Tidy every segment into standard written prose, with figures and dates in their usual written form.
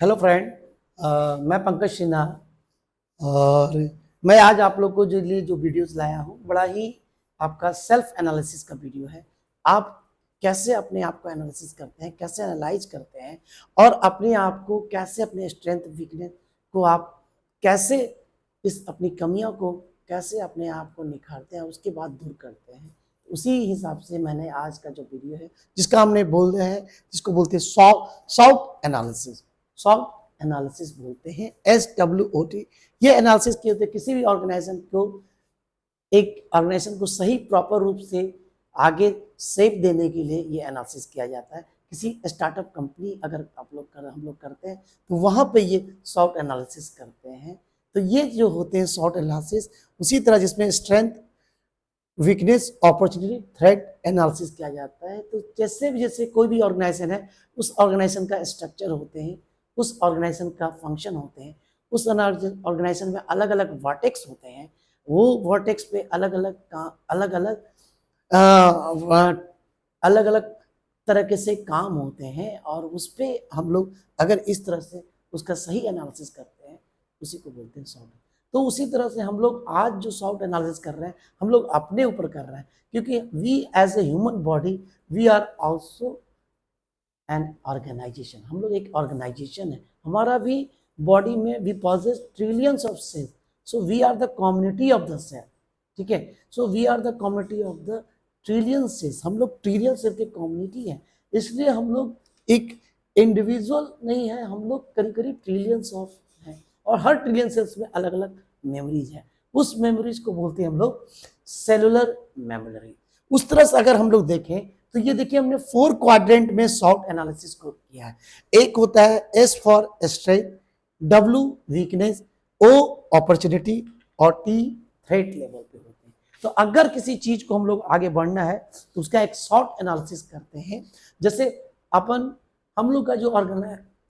Hello friend, मैं पंकज सिन्हा और मैं आज आप लोग को जो वीडियोस लाया हूँ बड़ा ही आपका सेल्फ एनालिसिस का वीडियो है। आप कैसे अपने आप को एनालिसिस करते हैं, कैसे एनालाइज करते हैं और अपने आप को कैसे, अपने स्ट्रेंथ वीकनेस को आप कैसे, इस अपनी कमियों को कैसे अपने आप को निखारते हैं, उसके बाद दूर करते हैं। उसी हिसाब से मैंने आज का जो वीडियो है, जिसका हमने बोल रहे हैं, जिसको बोलते हैं सॉफ्ट एनालिसिस, सॉफ्ट एनालिसिस बोलते हैं, SWOT। ये एनालिसिस क्या होते हैं? किसी भी ऑर्गेनाइजेशन को सही प्रॉपर रूप से आगे शेप देने के लिए ये एनालिसिस किया जाता है। किसी स्टार्टअप कंपनी अगर हम लोग करते हैं तो वहां पे ये सॉफ्ट एनालिसिस करते हैं। तो ये जो होते हैं सॉफ्ट एनालिसिस, उसी तरह जिसमें strength, weakness, opportunity, threat analysis किया जाता है। तो जैसे कोई भी ऑर्गेनाइजेशन है, उस ऑर्गेनाइजेशन का स्ट्रक्चर होते हैं, उस ऑर्गेनाइजेशन का फंक्शन होते हैं, उस ऑर्गेनाइजेशन में अलग अलग वर्टेक्स होते हैं। वो वर्टेक्स पे अलग अलग तरह से काम होते हैं और उस पर हम लोग अगर इस तरह से उसका सही एनालिसिस करते हैं, उसी को बोलते हैं सॉफ्ट। तो उसी तरह से हम लोग आज जो सॉफ्ट एनालिसिस कर रहे हैं, हम लोग अपने ऊपर कर रहे हैं, क्योंकि we as a human body, we are also an organisation. हम लोग एक ऑर्गेनाइजेशन है, हमारा भी बॉडी में we possess trillions of cells, so we are the community of the cell. ठीक है, so we are the community of the trillion cells. हम लोग ट्रिलियन सेल की कम्युनिटी है, इसलिए हम लोग एक इंडिविजुअल नहीं है, हम लोग करीब करीब ट्रिलियंस ऑफ हैं और हर ट्रिलियन सेल्स में अलग अलग मेमोरीज है। उस मेमोरीज को बोलते हैं हम लोग सेलुलर मेमोरी। उस तरह से अगर हम लोग देखें तो ये देखिए, हमने 4 क्वाड्रेंट में सॉफ्ट एनालिसिस को किया है। एक होता है S for strength, W weakness, O opportunity और T थ्रेट लेवल पे होते हैं। तो अगर किसी चीज को हम लोग आगे बढ़ना है तो उसका एक सॉफ्ट एनालिसिस करते हैं। जैसे हम लोग का जो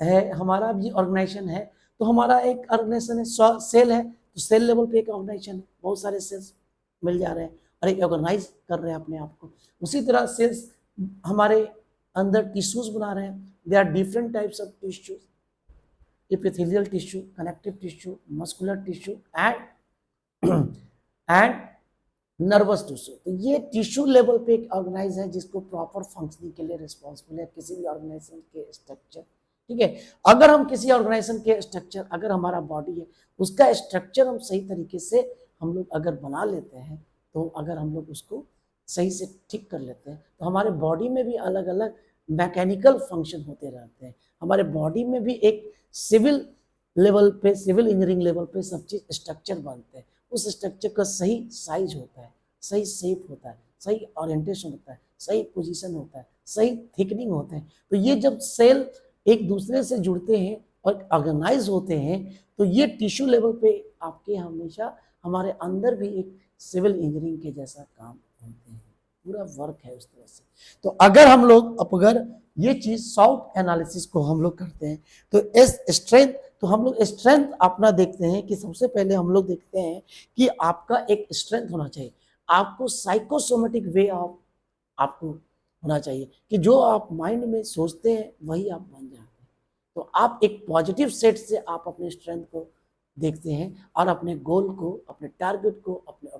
है, हमारा भी ऑर्गेनाइजेशन है, तो हमारा एक ऑर्गेनाइजेशन है, सेल है, तो सेल लेवल पे एक ऑर्गेनाइजेशन है, बहुत सारे सेल्स मिल जा रहे हैं और एक ऑर्गेनाइज कर रहे हैं अपने आप को। उसी तरह सेल्स हमारे अंदर टिश्यूज बना रहे हैं। They are different types of tissues, epithelial tissue, connective tissue, muscular tissue and nervous tissue. तो ये टिश्यू लेवल पे एक ऑर्गेनाइज है जिसको प्रॉपर फंक्शनिंग के लिए रिस्पॉन्सिबल है किसी भी ऑर्गेनाइजेशन के स्ट्रक्चर। ठीक है, अगर हम किसी ऑर्गेनाइजेशन के स्ट्रक्चर, अगर हमारा बॉडी है, उसका स्ट्रक्चर हम सही तरीके से हम लोग अगर बना लेते हैं, तो अगर हम लोग उसको सही से ठीक कर लेते हैं, तो हमारे बॉडी में भी अलग अलग मैकेनिकल फंक्शन होते रहते हैं। हमारे बॉडी में भी एक सिविल लेवल पे, सिविल इंजीनियरिंग लेवल पे सब चीज स्ट्रक्चर बनते हैं। उस स्ट्रक्चर का सही साइज होता है, सही शेप होता है, सही ओरिएंटेशन होता है, सही पोजीशन होता है, सही थिकनिंग होता है। तो ये जब सेल एक दूसरे से जुड़ते हैं और ऑर्गेनाइज होते हैं, तो ये टिश्यू लेवल पे आपके हमेशा हमारे अंदर भी एक सिविल इंजीनियरिंग के जैसा काम होते हैं, पूरा वर्क है उस तरह से। तो अगर हम लोग अगर ये चीज सॉफ्ट एनालिसिस को हम लोग करते हैं, तो इस स्ट्रेंथ, तो हम लोग स्ट्रेंथ अपना देखते हैं कि सबसे पहले हम लोग देखते हैं कि आपका एक स्ट्रेंथ होना चाहिए। आपको साइकोसोमेटिक वे ऑफ आपको होना चाहिए कि जो आप माइंड में सोचते हैं वही आप बन जाते हैं। तो आप एक पॉजिटिव सेट से आप अपने स्ट्रेंथ को देखते हैं और अपने गोल को, अपने टारगेट को, अपने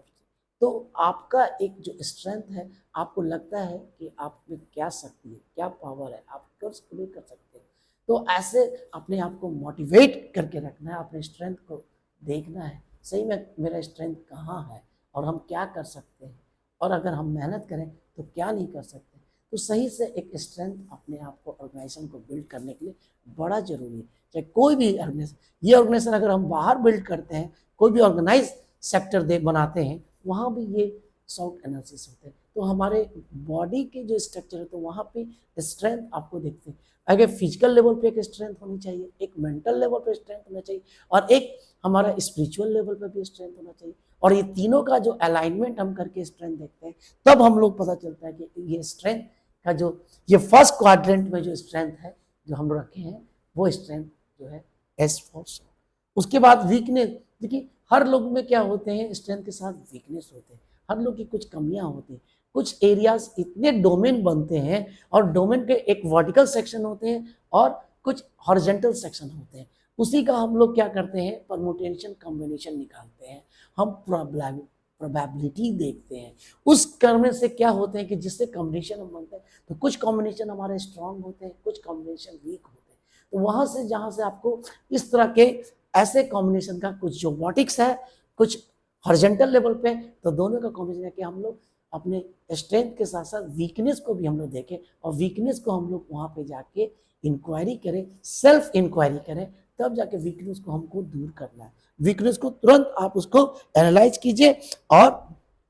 तो आपका एक जो स्ट्रेंथ है, आपको लगता है कि आप में क्या शक्ति है, क्या पावर है, आप कर सकते हैं। तो ऐसे अपने आप को मोटिवेट करके रखना है, अपने स्ट्रेंथ को देखना है, सही में मेरा स्ट्रेंथ कहाँ है और हम क्या कर सकते हैं, और अगर हम मेहनत करें तो क्या नहीं कर सकते। तो सही से एक स्ट्रेंथ अपने आप को, ऑर्गेनाइजेशन को बिल्ड करने के लिए बड़ा जरूरी है। चाहे कोई भी ऑर्गेनाइजेशन, ये ऑर्गेनाइजेशन अगर हम बाहर बिल्ड करते हैं, कोई भी ऑर्गेनाइज सेक्टर बनाते हैं, वहाँ भी ये सॉफ्ट एनालिसिस होते हैं। तो हमारे बॉडी के जो स्ट्रक्चर है, तो वहाँ पे स्ट्रेंथ आपको देखते हैं। अगर फिजिकल लेवल पे एक स्ट्रेंथ होनी चाहिए, एक मेंटल लेवल पे स्ट्रेंथ होना चाहिए और एक हमारा स्पिरिचुअल लेवल पे भी स्ट्रेंथ होना चाहिए। और ये तीनों का जो अलाइनमेंट हम करके स्ट्रेंथ देखते हैं, तब हम लोग पता चलता है कि ये स्ट्रेंथ का जो ये फर्स्ट क्वाड्रेंट में जो स्ट्रेंथ है जो हम रखे हैं, वो स्ट्रेंथ जो है एस फॉर सॉफ्ट। उसके बाद वीकनेस। देखिए, हर लोग में क्या होते हैं, स्ट्रेंथ के साथ वीकनेस होते हैं, हर लोग की कुछ कमियां होती हैं। कुछ एरियाज इतने डोमेन बनते हैं और डोमेन के एक वर्टिकल सेक्शन होते हैं और कुछ हॉरिजॉन्टल सेक्शन होते हैं, उसी का हम लोग क्या करते हैं, परमुटेशन कॉम्बिनेशन निकालते हैं, हम प्रोबेबिलिटी देखते हैं, उस करने से क्या होते हैं कि जिससे कॉम्बिनेशन हम बनते हैं, तो कुछ कॉम्बिनेशन हमारे स्ट्रांग होते हैं, कुछ कॉम्बिनेशन वीक होते हैं। तो वहां से जहां से आपको इस तरह के ऐसे कॉम्बिनेशन का कुछ जो वर्टिक्स है, कुछ हॉरिजॉन्टल लेवल पे, तो दोनों का कॉम्बिनेशन है कि हम लोग अपने स्ट्रेंथ के साथ साथ वीकनेस को भी हम लोग देखें, और वीकनेस को हम लोग वहाँ पे जाके इंक्वायरी करें, सेल्फ इंक्वायरी करें, तब जाके वीकनेस को हमको दूर करना है। वीकनेस को तुरंत आप उसको एनालाइज कीजिए और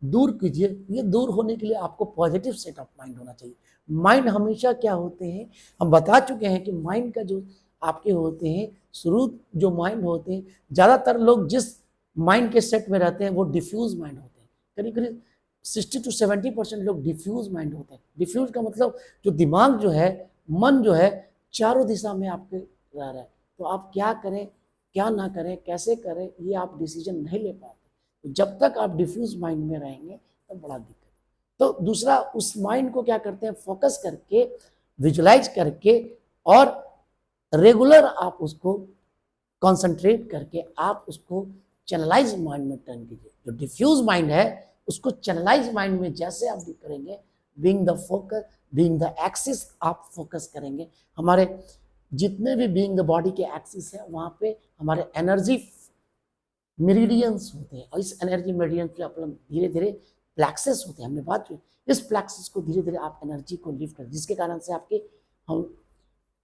दूर कीजिए। ये दूर होने के लिए आपको पॉजिटिव सेट ऑफ माइंड होना चाहिए। माइंड हमेशा क्या होते हैं, हम बता चुके हैं कि माइंड का जो आपके होते हैं, शुरू जो माइंड होते हैं, ज़्यादातर लोग जिस माइंड के सेट में रहते हैं वो डिफ्यूज माइंड होते हैं। करीब करीब 60 to 70% लोग डिफ्यूज माइंड होते हैं। डिफ्यूज का मतलब जो दिमाग जो है, मन जो है, चारों दिशा में आपके रह रहा है, तो आप क्या करें, क्या ना करें, कैसे करें, ये आप डिसीजन नहीं ले पाते। तो जब तक आप डिफ्यूज माइंड में रहेंगे तो बड़ा दिक्कत। तो दूसरा, उस माइंड को क्या करते हैं, फोकस करके, विजुलाइज करके और रेगुलर आप उसको कॉन्सेंट्रेट करके आप उसको चैनलाइज माइंड में टर्न कीजिए। जो डिफ्यूज माइंड है उसको चैनलाइज माइंड में जैसे आप करेंगे, being the focus, being the axis आप फोकस करेंगे, हमारे जितने भी बीइंग द बॉडी के एक्सिस है वहाँ पे हमारे एनर्जी मेरिडियंस होते हैं, और इस एनर्जी मेरिडियंस पे अपन धीरे धीरे प्लेक्सेस होते हैं, हमने बात की, इस प्लेक्सेस को धीरे धीरे आप एनर्जी को लिफ्ट कर, जिसके कारण से आपके हम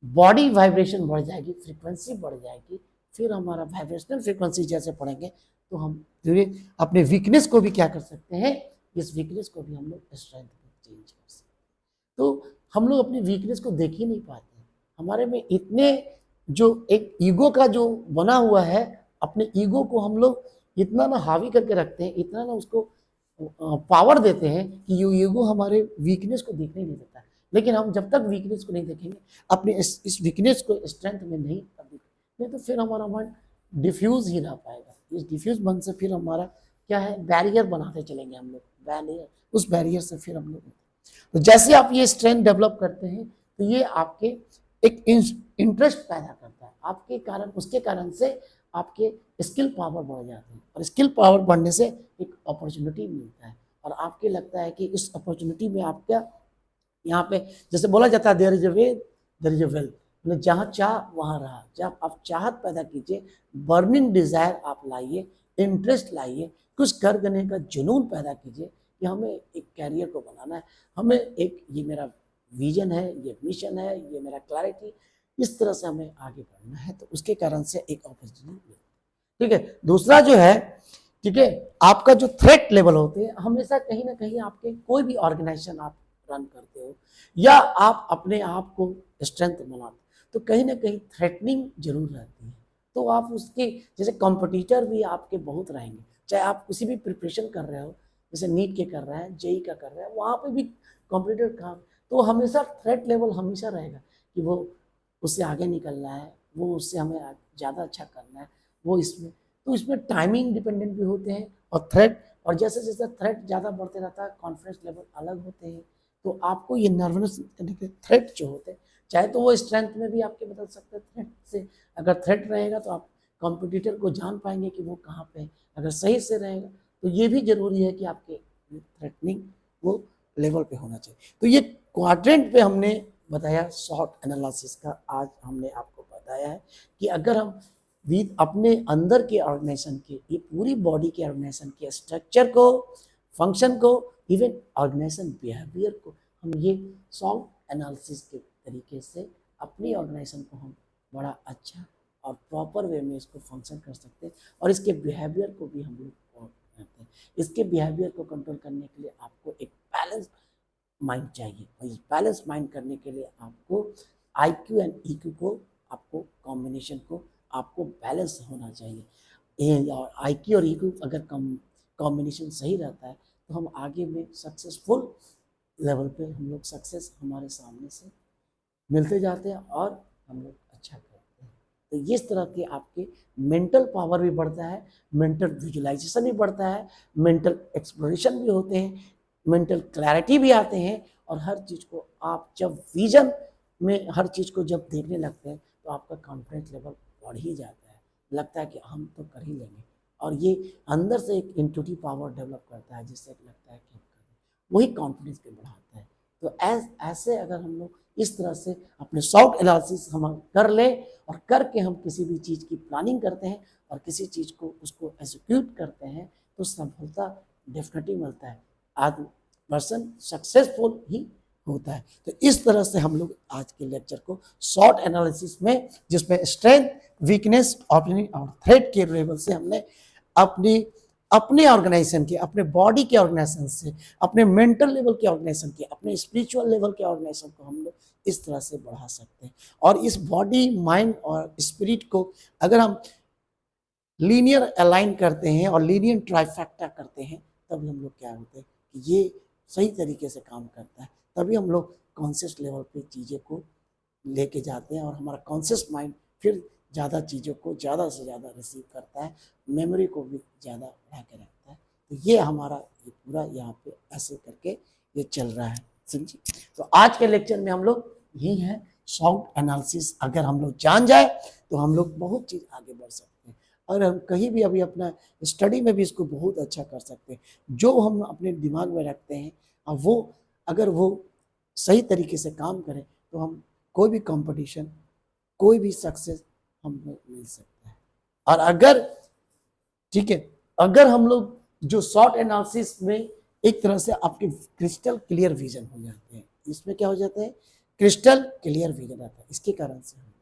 बॉडी वाइब्रेशन बढ़ जाएगी, फ्रीक्वेंसी बढ़ जाएगी, फिर हमारा वाइब्रेशनल फ्रीक्वेंसी जैसे पढ़ेंगे तो हम धीरे अपने वीकनेस को भी क्या कर सकते हैं, इस वीकनेस को भी हम लोग स्ट्रेंथ में चेंज कर सकते हैं। तो हम लोग अपनी वीकनेस को देख ही नहीं पाते, हमारे में इतने जो एक ईगो का जो बना हुआ है, अपने ईगो को हम लोग इतना ना हावी करके रखते हैं, इतना ना उसको पावर देते हैं कि ये ईगो हमारे वीकनेस को देखने नहीं देता है। लेकिन हम जब तक वीकनेस को नहीं देखेंगे, अपने इस वीकनेस को स्ट्रेंथ में नहीं नहीं तो फिर हमारा माइंड डिफ्यूज ही रह पाएगा। इस डिफ्यूज मन से फिर हमारा क्या है, बैरियर बनाते चलेंगे हम लोग, बैरियर, उस बैरियर से फिर हम लोग, तो जैसे आप ये स्ट्रेंथ डेवलप करते हैं तो ये आपके एक इंटरेस्ट पैदा करता है, आपके कारण, उसके कारण से आपके स्किल पावर बढ़ जाते हैं, और स्किल पावर बढ़ने से एक अपॉर्चुनिटी मिलता है, और आपके लगता है कि इस अपॉर्चुनिटी में आपका यहाँ पे जैसे बोला जाता है, there is a way there is a well, मतलब जहाँ चाह वहाँ रहा। जब आप चाहत पैदा कीजिए, बर्निंग डिजायर आप लाइए, इंटरेस्ट लाइए, कुछ करने का जुनून पैदा कीजिए कि हमें एक कैरियर को बनाना है, हमें एक, ये मेरा विजन है, ये मिशन है, ये मेरा क्लैरिटी, इस तरह से हमें आगे बढ़ना है, तो उसके कारण से एक अपॉर्चुनिटी। ठीक है, दूसरा जो है, ठीक है, आपका जो थ्रेट लेवल होते हैं, हमेशा कहीं ना कहीं आपके कोई भी ऑर्गेनाइजेशन आप रन करते हो या आप अपने आप को स्ट्रेंथ बनाते, तो कहीं ना कहीं थ्रेटनिंग जरूर रहती है। तो आप उसके जैसे कॉम्पिटिटर भी आपके बहुत रहेंगे, चाहे आप किसी भी प्रिपरेशन कर रहे हो, जैसे नीट के कर रहे हैं, जेई का कर रहे हैं, वहाँ पे भी कॉम्पिटिटर का, तो हमेशा थ्रेट लेवल हमेशा रहेगा कि वो उससे आगे निकलना है, वो उससे हमें ज़्यादा अच्छा करना है, वो इसमें, तो इसमें टाइमिंग डिपेंडेंट भी होते हैं और थ्रेट, और जैसे जैसे थ्रेट ज़्यादा बढ़ते रहता है, कॉन्फिडेंस लेवल अलग होते हैं, तो आपको ये नर्वस थ्रेट जो होते हैं, चाहे तो वो स्ट्रेंथ में भी आपके बदल सकते हैं थ्रेट से। अगर थ्रेट रहेगा तो आप कॉम्पिटिटर को जान पाएंगे कि वो कहाँ पे है, अगर सही से रहेगा तो ये भी जरूरी है कि आपके थ्रेटनिंग वो लेवल पे होना चाहिए। तो ये क्वाड्रेंट पे हमने बताया शॉर्ट एनालिसिस का, आज हमने आपको बताया है कि अगर हम विद अपने अंदर के ऑर्गेनाइजेशन के, ये पूरी बॉडी के ऑर्गेनाइजेशन के स्ट्रक्चर को, फंक्शन को, इवन ऑर्गेनाइजेशन बिहेवियर को, हम ये शॉर्ट एनालिसिस के तरीके से अपनी ऑर्गेनाइजेशन को हम बड़ा अच्छा और प्रॉपर वे में इसको फंक्शन कर सकते हैं, और इसके बिहेवियर को भी हम लोग करते हैं। इसके बिहेवियर को कंट्रोल करने के लिए आपको एक बैलेंस माइंड चाहिए, और इस बैलेंस माइंड करने के लिए आपको IQ एंड EQ को, आपको कॉम्बिनेशन को आपको बैलेंस होना चाहिए। और IQ और EQ अगर कॉम्बिनेशन सही रहता है तो हम आगे में सक्सेसफुल लेवल पे, हम लोग सक्सेस हमारे सामने से मिलते जाते हैं और हम लोग अच्छा करते हैं। तो इस तरह के आपके मेंटल पावर भी बढ़ता है, मेंटल विजुअलाइजेशन भी बढ़ता है, मेंटल एक्सप्लोरेशन भी होते हैं, मेंटल क्लैरिटी भी आते हैं, और हर चीज़ को आप जब विजन में हर चीज़ को जब देखने लगते हैं तो आपका कॉन्फिडेंस लेवल बढ़ ही जाता है, लगता है कि हम तो कर ही लेंगे, और ये अंदर से एक इंट्यूटिव पावर डेवलप करता है जिससे लगता है कि हम कर लेंगे, वही कॉन्फिडेंस को बढ़ाता है। तो ऐसे अगर हम लोग इस तरह से अपने शॉर्ट एनालिसिस हम कर ले और करके हम किसी भी चीज़ की प्लानिंग करते हैं और किसी चीज़ को उसको एग्जीक्यूट करते हैं तो सफलता डेफिनेटली मिलता है, आज पर्सन सक्सेसफुल ही होता है। तो इस तरह से हम लोग आज के लेक्चर को शॉर्ट एनालिसिस में, जिसमें स्ट्रेंथ, वीकनेस, ओपनिंग और थ्रेट के लेवल से हमने अपने ऑर्गेनाइजेशन के, अपने बॉडी के ऑर्गेनाइजेशन से, अपने मेंटल लेवल के ऑर्गेनाइजेशन के, अपने स्पिरिचुअल लेवल के ऑर्गेनाइजेशन को हम लोग इस तरह से बढ़ा सकते हैं। और इस बॉडी, माइंड और स्पिरिट को अगर हम लीनियर अलाइन करते हैं और लीनियर ट्राइफैक्टा करते हैं, तभी हम लोग क्या होते हैं कि ये सही तरीके से काम करता है, तभी हम लोग कॉन्शियस लेवल पे चीज़ें को लेके जाते हैं और हमारा कॉन्शियस माइंड फिर ज़्यादा चीज़ों को ज़्यादा से ज़्यादा रिसीव करता है, मेमोरी को भी ज़्यादा बढ़ा के रखता है। तो ये हमारा ये पूरा यहाँ पे ऐसे करके ये चल रहा है, समझिए। तो आज के लेक्चर में हम लोग यही है, शॉर्ट एनालिसिस अगर हम लोग जान जाए तो हम लोग बहुत चीज़ आगे बढ़ सकते हैं और हम कहीं भी अभी अपना स्टडी में भी इसको बहुत अच्छा कर सकते हैं। जो हम अपने दिमाग में रखते हैं और वो अगर वो सही तरीके से काम करें तो हम कोई भी कंपटीशन, कोई भी सक्सेस हमको मिल सकता है। और अगर ठीक है, अगर हम लोग जो शॉर्ट एनालिसिस में एक तरह से आपके क्रिस्टल क्लियर विजन हो जाते हैं, इसमें क्या हो जाता है, क्रिस्टल क्लियर विजन आता है, इसके कारण से हम,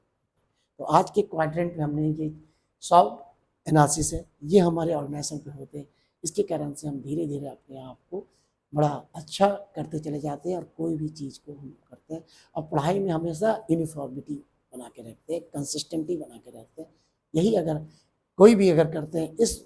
तो आज के क्वाड्रेंट में हमने ये शॉर्ट एनालिसिस है, ये हमारे ऑर्गेनाइजेशन पे होते हैं, इसके कारण से हम धीरे धीरे अपने आप को बड़ा अच्छा करते चले जाते हैं और कोई भी चीज़ को हम करते हैं और पढ़ाई में हमेशा यूनिफॉर्मिटी बना के रखते हैं, कंसिस्टेंटी बना के रखते हैं। यही अगर कोई भी अगर करते हैं, इस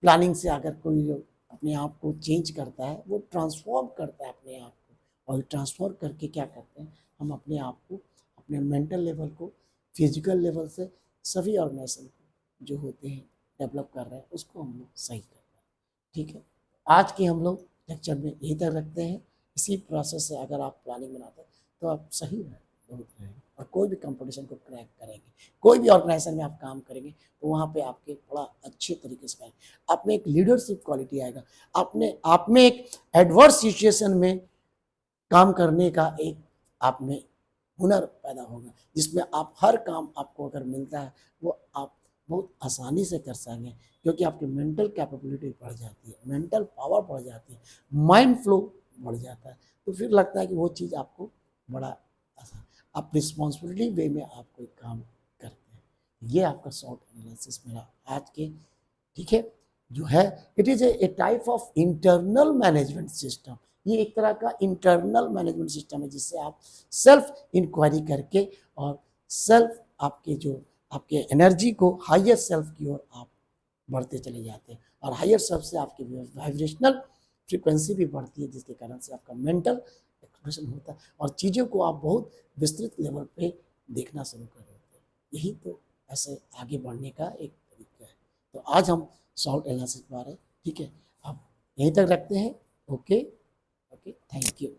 प्लानिंग से अगर कोई अपने आप को चेंज करता है, वो ट्रांसफॉर्म करता है अपने आप को, और ट्रांसफॉर्म करके क्या करते हैं, हम अपने आप को, अपने मेंटल लेवल को, फिजिकल लेवल से सभी ऑर्गेनाइजेशन को जो होते हैं डेवलप कर रहे हैं उसको हम लोग सही कर रहे हैं। ठीक है, आज के हम लोग लेक्चर में यही तक रखते हैं। इसी प्रोसेस से अगर आप प्लानिंग बनाते हैं तो आप सही बहुत रहेंगे और कोई भी कंपटीशन को क्रैक करेंगे, कोई भी ऑर्गेनाइजेशन में आप काम करेंगे तो वहाँ पे आपके बड़ा अच्छे तरीके से करेंगे, आप में एक लीडरशिप क्वालिटी आएगा, आप में एक एडवर्स सिचुएशन में काम करने का एक आप में हुनर पैदा होगा, जिसमें आप हर काम आपको अगर मिलता है वो आप बहुत आसानी से कर सकेंगे, क्योंकि आपकी मेंटल कैपेबिलिटी बढ़ जाती है, मेंटल पावर बढ़ जाती है, माइंड फ्लो बढ़ जाता है, तो फिर लगता है कि वो चीज़ आपको बड़ा आसान, आप रिस्पॉन्सिबिलिटी वे में आप कोई काम करते हैं। ये आपका शॉर्ट एनालिसिस मेरा आज के, ठीक है, जो है it is a type of internal management system. ये एक तरह का इंटरनल मैनेजमेंट सिस्टम है जिससे आप सेल्फ इंक्वायरी करके और सेल्फ आपके एनर्जी को हायर सेल्फ की ओर आप बढ़ते चले जाते हैं और हायर सेल्फ से आपकी वाइब्रेशनल फ्रीक्वेंसी भी बढ़ती है, जिसके कारण से आपका मेंटल एक्सप्रेशन होता है और चीज़ों को आप बहुत विस्तृत लेवल पे देखना शुरू कर देते हैं। यही तो ऐसे आगे बढ़ने का एक तरीका है। तो आज हम शॉर्ट एनालिसिस पर आ रहे हैं, ठीक है, अब यहीं तक रखते हैं। Okay, thank you.